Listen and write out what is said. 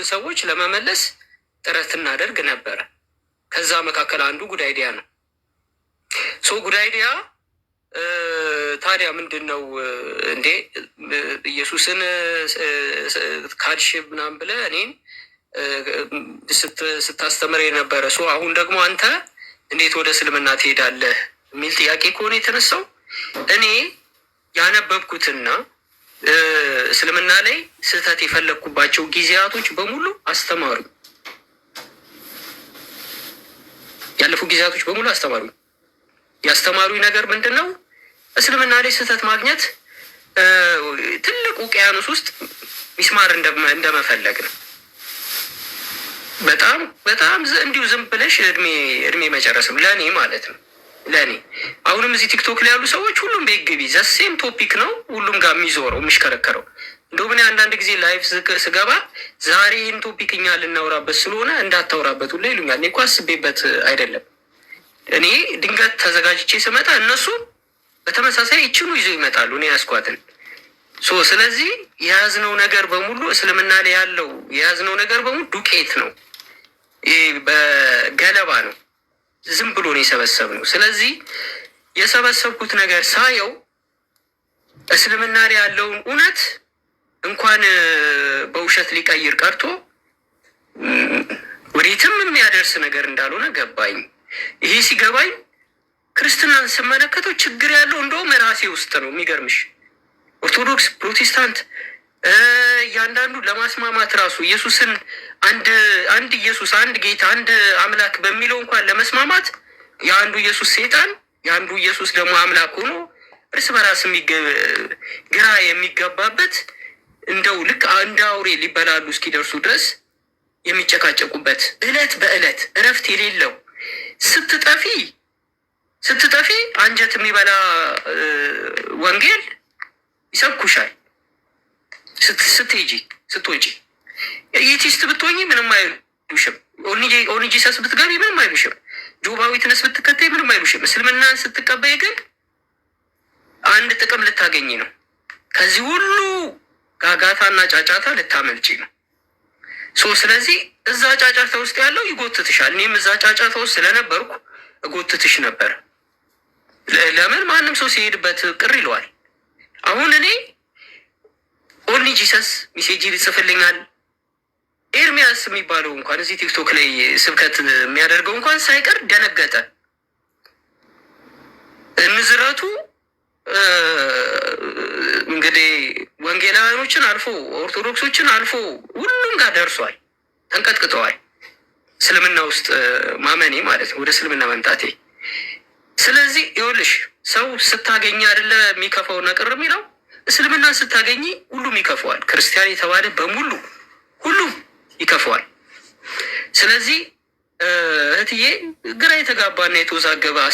ሰዎች ለመመለስ ጥረት እናደርግ ነበረ። ከዛ መካከል አንዱ ጉድ አይዲያ ነው። ጉድ አይዲያ ታዲያ ምንድን ነው እንዴ? ኢየሱስን ካድሽ ምናምን ብለህ እኔን ስታስተምር የነበረ አሁን ደግሞ አንተ እንዴት ወደ እስልምና ትሄዳለህ የሚል ጥያቄ ከሆነ የተነሳው እኔ ያነበብኩትና እስልምና ላይ ስህተት የፈለግኩባቸው ጊዜያቶች በሙሉ አስተማሩ። ያለፉ ጊዜያቶች በሙሉ አስተማሩ። ያስተማሩኝ ነገር ምንድን ነው? እስልምና ላይ ስህተት ማግኘት ትልቅ ውቅያኖስ ውስጥ ሚስማር እንደመፈለግ ነው። በጣም በጣም እንዲሁ ዝም ብለሽ እድሜ መጨረስም ለእኔ ማለት ነው። ለእኔ አሁንም እዚህ ቲክቶክ ላይ ያሉ ሰዎች ሁሉም ቤት ግቢ ዘሴም ቶፒክ ነው ሁሉም ጋር የሚዞረው የሚሽከረከረው። እንደው ምን አንዳንድ ጊዜ ላይፍ ስገባ ዛሬ ይህን ቶፒክ እኛ ልናወራበት ስለሆነ እንዳታወራበት ሁላ ይሉኛል። እኔ እኮ አስቤበት አይደለም። እኔ ድንገት ተዘጋጅቼ ስመጣ እነሱ በተመሳሳይ ይችኑ ይዘው ይመጣሉ እኔ ያስኳትን። ስለዚህ የያዝነው ነገር በሙሉ እስልምና ላይ ያለው የያዝነው ነገር በሙሉ ዱቄት ነው፣ በገለባ ነው፣ ዝም ብሎ ነው የሰበሰብነው። ስለዚህ የሰበሰብኩት ነገር ሳየው እስልምና ላይ ያለውን እውነት እንኳን በውሸት ሊቀይር ቀርቶ ወዴትም የሚያደርስ ነገር እንዳልሆነ ገባኝ። ይሄ ሲገባኝ ክርስትናን ስመለከተው ችግር ያለው እንደውም ራሴ ውስጥ ነው። የሚገርምሽ ኦርቶዶክስ፣ ፕሮቴስታንት እያንዳንዱ ለማስማማት ራሱ ኢየሱስን አንድ ኢየሱስ፣ አንድ ጌታ፣ አንድ አምላክ በሚለው እንኳን ለመስማማት የአንዱ ኢየሱስ ሴጣን የአንዱ ኢየሱስ ደግሞ አምላክ ሆኖ እርስ በራስ ግራ የሚገባበት እንደው ልክ እንደ አውሬ ሊበላሉ እስኪደርሱ ድረስ የሚጨቃጨቁበት እለት በእለት እረፍት የሌለው ስትጠፊ አንጀት የሚበላ ወንጌል ይሰብኩሻል። ስትወጪ ኢቲስት ብትሆኚ ምንም አይሉሽም። ኦኒጂሰስ ብትገቢ ምንም አይሉሽም። ጆባዊ ትነስ ብትከተይ ምንም አይሉሽም። እስልምናን ስትቀበይ ግን አንድ ጥቅም ልታገኝ ነው። ከዚህ ሁሉ ጋጋታና ጫጫታ ልታመልጪ ነው። ስለዚህ እዛ ጫጫታ ውስጥ ያለው ይጎትትሻል። እኔም እዛ ጫጫታ ውስጥ ስለነበርኩ እጎትትሽ ነበር። ለምን ማንም ሰው ሲሄድበት ቅር ይለዋል። አሁን እኔ ኦንሊ ጂሰስ ሜሴጅ ይጽፍልኛል። ኤርሚያስ የሚባለው እንኳን እዚህ ቲክቶክ ላይ ስብከት የሚያደርገው እንኳን ሳይቀር ደነገጠ። ንዝረቱ እንግዲህ ወንጌላውያኖችን አልፎ ኦርቶዶክሶችን አልፎ ሁሉም ጋር ደርሷል። ተንቀጥቅጠዋል። እስልምና ውስጥ ማመኔ ማለት ነው፣ ወደ እስልምና መምጣቴ። ስለዚህ ይኸውልሽ ሰው ስታገኝ አይደለ የሚከፋው ነቅር የሚለው፣ እስልምናን ስታገኝ ሁሉም ይከፋዋል። ክርስቲያን የተባለ በሙሉ ሁሉም ይከፋዋል። ስለዚህ እህትዬ ግራ የተጋባና የተወዛገበ